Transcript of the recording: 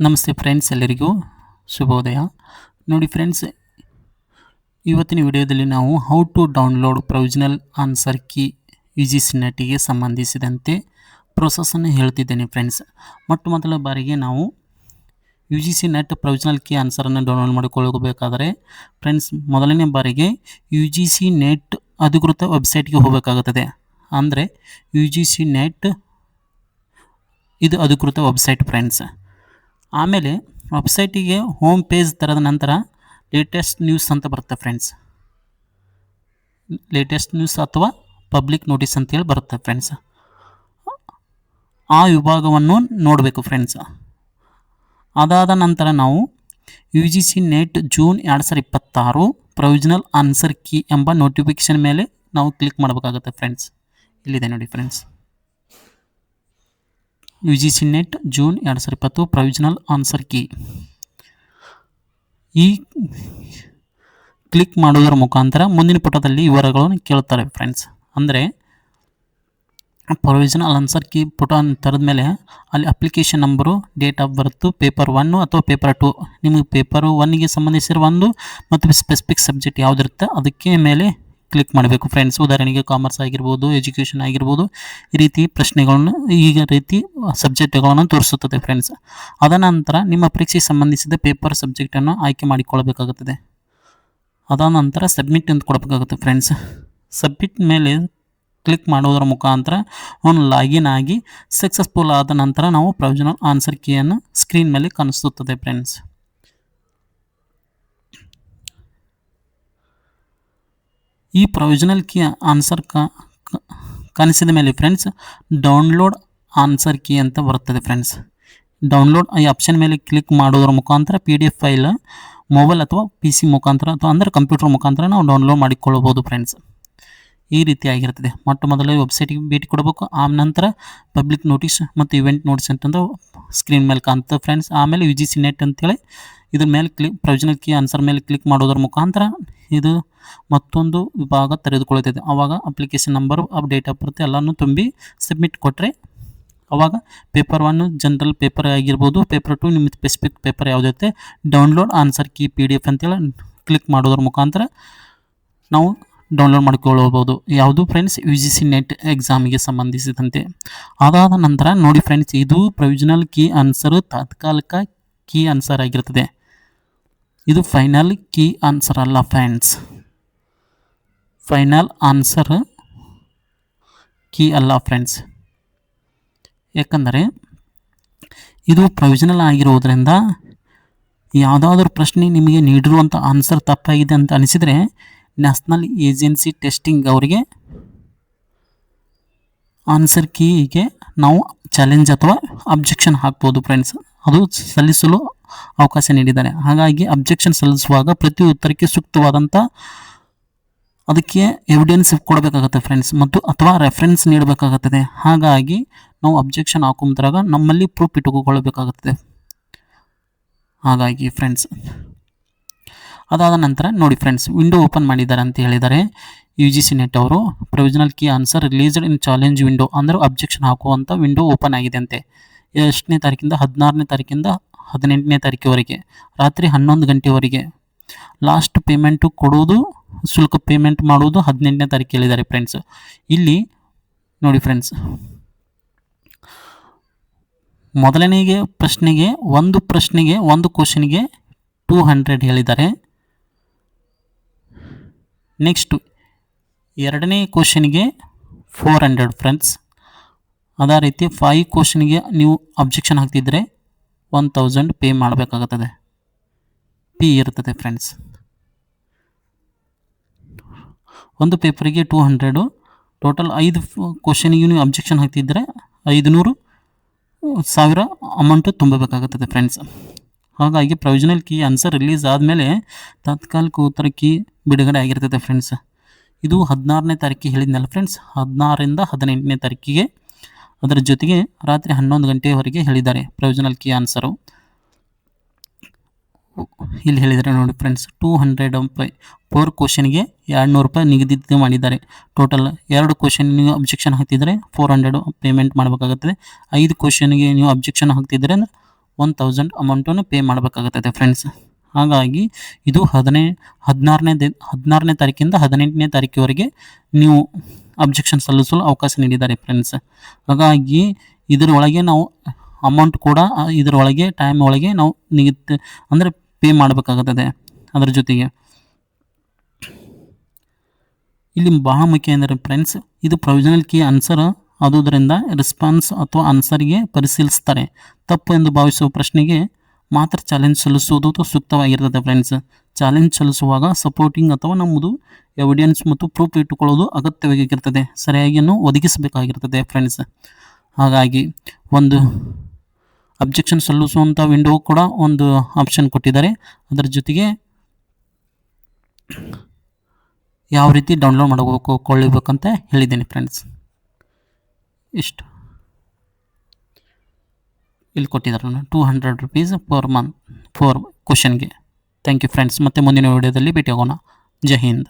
ನಮಸ್ತೆ ಫ್ರೆಂಡ್ಸ್, ಎಲ್ಲರಿಗೂ ಶುಭೋದಯ. ನೋಡಿ ಫ್ರೆಂಡ್ಸ್, ಇವತ್ತಿನ ವಿಡಿಯೋದಲ್ಲಿ ನಾವು how to download provisional answer key UGC ನೆಟ್ಗೆ ಸಂಬಂಧಿಸಿದಂತೆ ಪ್ರೋಸೆಸ್ಸನ್ನು ಹೇಳ್ತಿದ್ದೇನೆ ಫ್ರೆಂಡ್ಸ್. ಮೊದಲ ಬಾರಿಗೆ ನಾವು UGC ನೆಟ್ ಪ್ರೊವಿಷನಲ್ ಕೀ ಆನ್ಸರನ್ನು ಡೌನ್ಲೋಡ್ ಮಾಡಿಕೊಳ್ಳಬೇಕಾದರೆ ಫ್ರೆಂಡ್ಸ್, ಮೊದಲನೇ ಬಾರಿಗೆ UGC ನೆಟ್ ಅಧಿಕೃತ ವೆಬ್ಸೈಟ್ಗೆ ಹೋಗಬೇಕಾಗುತ್ತದೆ. ಅಂದರೆ UGC ನೆಟ್ ಇದು ಅಧಿಕೃತ ವೆಬ್ಸೈಟ್ ಫ್ರೆಂಡ್ಸ್. ಆಮೇಲೆ ವೆಬ್ಸೈಟಿಗೆ ಹೋಮ್ ಪೇಜ್ ತೆರೆದ ನಂತರ ಲೇಟೆಸ್ಟ್ ನ್ಯೂಸ್ ಅಂತ ಬರುತ್ತೆ ಫ್ರೆಂಡ್ಸ್. ಲೇಟೆಸ್ಟ್ ನ್ಯೂಸ್ ಅಥವಾ ಪಬ್ಲಿಕ್ ನೋಟಿಸ್ ಅಂತೇಳಿ ಬರುತ್ತೆ ಫ್ರೆಂಡ್ಸ್. ಆ ವಿಭಾಗವನ್ನು ನೋಡಬೇಕು ಫ್ರೆಂಡ್ಸ್. ಅದಾದ ನಂತರ ನಾವು UGC net June 2026 provisional answer key ಎಂಬ ನೋಟಿಫಿಕೇಶನ್ ಮೇಲೆ ನಾವು ಕ್ಲಿಕ್ ಮಾಡಬೇಕಾಗುತ್ತೆ ಫ್ರೆಂಡ್ಸ್. ಇಲ್ಲಿದೆ ನೋಡಿ friends, UGC net June 2020 provisional answer key. ಈ ಕ್ಲಿಕ್ ಮಾಡೋದರ ಮುಖಾಂತರ ಮುಂದಿನ ಪುಟದಲ್ಲಿ ವಿವರಗಳನ್ನು ಕೇಳುತ್ತಾರೆ ಫ್ರೆಂಡ್ಸ್. ಅಂದರೆ ಪ್ರೊವಿಷನಲ್ ಆನ್ಸರ್ ಕೀ ಪುಟ ತೆರೆದ ಮೇಲೆ ಅಲ್ಲಿ application number, date of birth, paper 1 ಅಥವಾ ಪೇಪರ್ 2, ನಿಮಗೆ ಪೇಪರ್ 1ಗೆ ಸಂಬಂಧಿಸಿರುವ ಒಂದು ಮತ್ತು ಸ್ಪೆಸಿಫಿಕ್ ಸಬ್ಜೆಕ್ಟ್ ಯಾವುದಿರುತ್ತೆ ಅದಕ್ಕೆ ಮೇಲೆ ಕ್ಲಿಕ್ ಮಾಡಬೇಕು ಫ್ರೆಂಡ್ಸ್. ಉದಾಹರಣೆಗೆ ಕಾಮರ್ಸ್ ಆಗಿರ್ಬೋದು, ಎಜುಕೇಷನ್ ಆಗಿರ್ಬೋದು, ಈ ರೀತಿ ಪ್ರಶ್ನೆಗಳನ್ನು ರೀತಿ ಸಬ್ಜೆಕ್ಟ್ಗಳನ್ನು ತೋರಿಸುತ್ತದೆ ಫ್ರೆಂಡ್ಸ್. ಅದನಂತರ ನಿಮ್ಮ ಪರೀಕ್ಷೆಗೆ ಸಂಬಂಧಿಸಿದ ಪೇಪರ್ ಸಬ್ಜೆಕ್ಟನ್ನು ಆಯ್ಕೆ ಮಾಡಿಕೊಳ್ಳಬೇಕಾಗುತ್ತದೆ. ಅದಾದ ನಂತರ ಸಬ್ಮಿಟ್ ಅಂತ ಕೊಡಬೇಕಾಗುತ್ತೆ ಫ್ರೆಂಡ್ಸ್. ಸಬ್ಮಿಟ್ ಮೇಲೆ ಕ್ಲಿಕ್ ಮಾಡೋದರ ಮುಖಾಂತರ ಅವನು ಲಾಗಿನ್ ಆಗಿ ಸಕ್ಸಸ್ಫುಲ್ ಆದ ನಂತರ ನಾವು ಪ್ರೊವಿಷನಲ್ ಆನ್ಸರ್ ಕೀಯನ್ನು ಸ್ಕ್ರೀನ್ ಮೇಲೆ ಕಾಣಿಸುತ್ತದೆ ಫ್ರೆಂಡ್ಸ್. ಈ ಪ್ರೊವಿಷನಲ್ ಕೀ ಆನ್ಸರ್ ಕಾಣಿಸಿದ ಮೇಲೆ ಫ್ರೆಂಡ್ಸ್, ಡೌನ್ಲೋಡ್ ಆನ್ಸರ್ ಕೀ ಅಂತ ಬರುತ್ತದೆ ಫ್ರೆಂಡ್ಸ್. ಡೌನ್ಲೋಡ್ ಈ ಆಪ್ಷನ್ ಮೇಲೆ ಕ್ಲಿಕ್ ಮಾಡೋದ್ರ ಮುಖಾಂತರ PDF ಫೈಲ್ ಮೊಬೈಲ್ ಅಥವಾ PC ಮುಖಾಂತರ ಅಥವಾ ಅಂದರೆ ಕಂಪ್ಯೂಟರ್ ಮುಖಾಂತರ ನಾವು ಡೌನ್ಲೋಡ್ ಮಾಡಿಕೊಳ್ಳಬಹುದು ಫ್ರೆಂಡ್ಸ್. ಈ ರೀತಿಯಾಗಿರ್ತದೆ. ಮೊದಲು ವೆಬ್ಸೈಟಿಗೆ ಭೇಟಿ ಕೊಡಬೇಕು. ಆ ನಂತರ ಪಬ್ಲಿಕ್ ನೋಟಿಸ್ ಮತ್ತು ಇವೆಂಟ್ ನೋಟಿಸ್ ಅಂತಂದು ಸ್ಕ್ರೀನ್ ಮೇಲೆ ಕಾಣ್ತದೆ ಫ್ರೆಂಡ್ಸ್. ಆಮೇಲೆ UGC ನೆಟ್ ಅಂತೇಳಿ ಇದ್ರ ಮೇಲೆ ಪ್ರೊವಿಷನಲ್ ಕೀ ಆನ್ಸರ್ ಮೇಲೆ ಕ್ಲಿಕ್ ಮಾಡೋದ್ರ ಮುಖಾಂತರ ಇದು ಮತ್ತೊಂದು ವಿಭಾಗ ತೆರೆದುಕೊಳ್ಳುತ್ತದೆ. ಆವಾಗ application number, date of birth ಎಲ್ಲನೂ ತುಂಬಿ ಸಬ್ಮಿಟ್ ಕೊಟ್ಟರೆ ಆವಾಗ ಪೇಪರ್ 1 ಜನರಲ್ ಪೇಪರ್ ಆಗಿರ್ಬೋದು, ಪೇಪರ್ 2 ನಿಮ್ಮ ಸ್ಪೆಸಿಫಿಕ್ ಪೇಪರ್ ಯಾವುದಿರುತ್ತೆ, ಡೌನ್ಲೋಡ್ ಆನ್ಸರ್ ಕೀ PDF ಅಂತೇಳಿ ಕ್ಲಿಕ್ ಮಾಡೋದ್ರ ಮುಖಾಂತರ ನಾವು ಡೌನ್ಲೋಡ್ ಮಾಡಿಕೊಳ್ಳಬಹುದು. ಯಾವುದು ಫ್ರೆಂಡ್ಸ್, UGC ನೆಟ್ ಎಕ್ಸಾಮಿಗೆ ಸಂಬಂಧಿಸಿದಂತೆ. ಅದಾದ ನಂತರ ನೋಡಿ ಫ್ರೆಂಡ್ಸ್, ಇದು ಪ್ರೊವಿಷನಲ್ ಕೀ ಆನ್ಸರು ತಾತ್ಕಾಲಿಕ ಕೀ ಆನ್ಸರ್ ಆಗಿರ್ತದೆ. ಇದು ಫೈನಲ್ ಕೀ ಆನ್ಸರ್ ಅಲ್ಲ ಫ್ರೆಂಡ್ಸ್. ಫೈನಲ್ ಆನ್ಸರ್ ಕೀ ಅಲ್ಲ ಫ್ರೆಂಡ್ಸ್. ಯಾಕಂದರೆ ಇದು ಪ್ರೊವಿಷನಲ್ ಆಗಿರುವುದರಿಂದ ಯಾವುದಾದ್ರೂ ಪ್ರಶ್ನೆ ನಿಮಗೆ ನೀಡಿರುವಂಥ ಆನ್ಸರ್ ತಪ್ಪಾಗಿದೆ ಅಂತ ಅನಿಸಿದರೆ ನ್ಯಾಷನಲ್ ಏಜೆನ್ಸಿ ಟೆಸ್ಟಿಂಗ್ ಅವರಿಗೆ ಆನ್ಸರ್ ಕೀಗೆ ನಾವು ಚಾಲೆಂಜ್ ಅಥವಾ ಅಬ್ಜೆಕ್ಷನ್ ಹಾಕ್ಬೋದು ಫ್ರೆಂಡ್ಸ್. ಅದು ಸಲ್ಲಿಸಲು ಅವಕಾಶ ನೀಡಿದ್ದಾರೆ. ಹಾಗಾಗಿ ಅಬ್ಜೆಕ್ಷನ್ ಸಲ್ಲಿಸುವಾಗ ಪ್ರತಿ ಉತ್ತರಕ್ಕೆ ಸೂಕ್ತವಾದಂಥ ಅದಕ್ಕೆ ಎವಿಡೆನ್ಸ್ ಕೊಡಬೇಕಾಗುತ್ತೆ ಫ್ರೆಂಡ್ಸ್, ಮತ್ತು ಅಥವಾ ರೆಫರೆನ್ಸ್ ನೀಡಬೇಕಾಗುತ್ತದೆ. ಹಾಗಾಗಿ ನಾವು ಅಬ್ಜೆಕ್ಷನ್ ಹಾಕೊಂಬಂದಾಗ ನಮ್ಮಲ್ಲಿ ಪ್ರೂಫ್ ಇಟ್ಟುಕೊಳ್ಳಬೇಕಾಗುತ್ತದೆ. ಹಾಗಾಗಿ ಫ್ರೆಂಡ್ಸ್, ಅದಾದ ನಂತರ ನೋಡಿ ಫ್ರೆಂಡ್ಸ್, ವಿಂಡೋ ಓಪನ್ ಮಾಡಿದ್ದಾರೆ ಅಂತ ಹೇಳಿದ್ದಾರೆ UGC ನೆಟ್ ಅವರು. ಪ್ರೊವಿಷನಲ್ ಕೀ ಆನ್ಸರ್ ರಿಲೀಸ್ಡ್ ಇನ್ ಚಾಲೆಂಜ್ ವಿಂಡೋ, ಅಂದರೆ ಅಬ್ಜೆಕ್ಷನ್ ಹಾಕುವಂಥ ವಿಂಡೋ ಓಪನ್ ಆಗಿದೆ ಅಂತೆ. ಎಷ್ಟನೇ ತಾರೀಕಿಂದ 16ನೇ ತಾರೀಕಿಂದ 18ನೇ ತಾರೀಕಿವರೆಗೆ ರಾತ್ರಿ 11 ಗಂಟೆವರೆಗೆ. ಲಾಸ್ಟ್ ಪೇಮೆಂಟು ಕೊಡುವುದು, ಶುಲ್ಕ ಪೇಮೆಂಟ್ ಮಾಡುವುದು 18ನೇ ತಾರೀಕು ಹೇಳಿದ್ದಾರೆ ಫ್ರೆಂಡ್ಸ್. ಇಲ್ಲಿ ನೋಡಿ ಫ್ರೆಂಡ್ಸ್, ಮೊದಲನೆಗೆ ಪ್ರಶ್ನೆಗೆ ಒಂದು ಕ್ವಶನ್ಗೆ 200 ಹೇಳಿದ್ದಾರೆ. ನೆಕ್ಸ್ಟು ಎರಡನೇ ಕ್ವಶನ್ಗೆ 400 ಫ್ರೆಂಡ್ಸ್. ಅದೇ ರೀತಿ 5 ಕ್ವಶನ್ಗೆ ನೀವು ಅಬ್ಜೆಕ್ಷನ್ ಹಾಕ್ತಿದ್ರೆ 1000 ಪೇ ಮಾಡಬೇಕಾಗುತ್ತದೆ, ಪಿ ಇರ್ತದೆ ಫ್ರೆಂಡ್ಸ್. ಒಂದು ಪೇಪರಿಗೆ 200, ಟೋಟಲ್ 5 ಕ್ವಶನಿಗೆ ನೀವು ಅಬ್ಜೆಕ್ಷನ್ ಹಾಕ್ತಿದ್ದರೆ 500,000 ಅಮೌಂಟು ತುಂಬಬೇಕಾಗುತ್ತದೆ ಫ್ರೆಂಡ್ಸ್. ಹಾಗಾಗಿ ಪ್ರೊವಿಷನಲ್ ಕೀ ಆನ್ಸರ್ ರಿಲೀಸ್ ಆದಮೇಲೆ ತಾತ್ಕಾಲಿಕ ಉತ್ತರ ಕೀ ಬಿಡುಗಡೆ ಆಗಿರ್ತದೆ ಫ್ರೆಂಡ್ಸ್. ಇದು 16ನೇ ತಾರೀಕಿಗೆ ಹೇಳಿದ್ನಲ್ಲ ಫ್ರೆಂಡ್ಸ್, 16ರಿಂದ 18ನೇ ತಾರೀಕಿಗೆ. ಅದರ ಜೊತೆಗೆ ರಾತ್ರಿ 11 ಗಂಟೆಯವರೆಗೆ ಹೇಳಿದ್ದಾರೆ ಪ್ರೊವಿಷನಲ್ ಕೀ ಆನ್ಸರು. ಇಲ್ಲಿ ಹೇಳಿದರೆ ನೋಡಿ ಫ್ರೆಂಡ್ಸ್, 200 4 ಕ್ವಶನ್ಗೆ 200 ರೂಪಾಯಿ ನಿಗದಿತ ಮಾಡಿದ್ದಾರೆ. ಟೋಟಲ್ 2 ಕ್ವಶನ್ ನೀವು ಅಬ್ಜೆಕ್ಷನ್ ಹಾಕ್ತಿದ್ರೆ 400 ಪೇಮೆಂಟ್ ಮಾಡಬೇಕಾಗುತ್ತದೆ. 5 ಕ್ವಶನ್ಗೆ ನೀವು ಅಬ್ಜೆಕ್ಷನ್ ಹಾಕ್ತಿದ್ರೆ ಅಂದರೆ 1000 ಅಮೌಂಟನ್ನು ಪೇ ಮಾಡಬೇಕಾಗುತ್ತದೆ ಫ್ರೆಂಡ್ಸ್. ಹಾಗಾಗಿ ಇದು 16ನೇ ತಾರೀಕಿಂದ 18ನೇ ತಾರೀಕಿವರೆಗೆ ನೀವು ಅಬ್ಜೆಕ್ಷನ್ ಸಲ್ಲಿಸಲು ಅವಕಾಶ ನೀಡಿದ್ದಾರೆ ಫ್ರೆಂಡ್ಸ್. ಹಾಗಾಗಿ ಇದರೊಳಗೆ ನಾವು ಅಮೌಂಟ್ ಕೂಡ ಇದರೊಳಗೆ ಟೈಮ್ ಒಳಗೆ ನಾವು ಅಂದರೆ ಪೇ ಮಾಡಬೇಕಾಗುತ್ತದೆ. ಅದರ ಜೊತೆಗೆ ಇಲ್ಲಿ ಬಹಳ ಮುಖ್ಯ ಎಂದರೆ ಫ್ರೆಂಡ್ಸ್, ಇದು ಪ್ರೊವಿಷನಲ್ ಕೀ ಆನ್ಸರ್ ಆದುದರಿಂದ ರೆಸ್ಪಾನ್ಸ್ ಅಥವಾ ಆನ್ಸರ್ಗೆ ಪರಿಶೀಲಿಸ್ತಾರೆ. ತಪ್ಪು ಎಂದು ಭಾವಿಸುವ ಪ್ರಶ್ನೆಗೆ ಮಾತ್ರ ಚಾಲೆಂಜ್ ಸಲ್ಲಿಸುವುದು ಸೂಕ್ತವಾಗಿರ್ತದೆ ಫ್ರೆಂಡ್ಸ್. ಚಾಲೆಂಜ್ ಸಲ್ಲಿಸುವಾಗ ಸಪೋರ್ಟಿಂಗ್ ಅಥವಾ ನಮ್ಮದು ಎವಿಡೆನ್ಸ್ ಮತ್ತು ಪ್ರೂಫ್ ಇಟ್ಟುಕೊಳ್ಳೋದು ಅಗತ್ಯವಾಗಿರ್ತದೆ, ಸರಿಯಾಗಿಯನ್ನು ಒದಗಿಸಬೇಕಾಗಿರ್ತದೆ ಫ್ರೆಂಡ್ಸ್. ಹಾಗಾಗಿ ಒಂದು ಅಬ್ಜೆಕ್ಷನ್ ಸಲ್ಲಿಸುವಂಥ ವಿಂಡೋ ಕೂಡ ಒಂದು ಆಪ್ಷನ್ ಕೊಟ್ಟಿದ್ದಾರೆ. ಅದರ ಜೊತೆಗೆ ಯಾವ ರೀತಿ ಡೌನ್ಲೋಡ್ ಮಾಡಿಕೊಳ್ಳಬೇಕಂತ ಹೇಳಿದ್ದೀನಿ ಫ್ರೆಂಡ್ಸ್. ಇಷ್ಟು ಇಲ್ಲಿ ಕೊಟ್ಟಿದ್ದಾರೆ ₹200 ಪರ್ ಮಂತ್ ಫಾರ್ ಕ್ವಶನ್ಗೆ. Thank you friends. ಮತ್ತೆ ಮುಂದಿನ ವಿಡಿಯೋದಲ್ಲಿ ಭೇಟಿಯಾಗೋಣ. ಜೈ ಹಿಂದ್.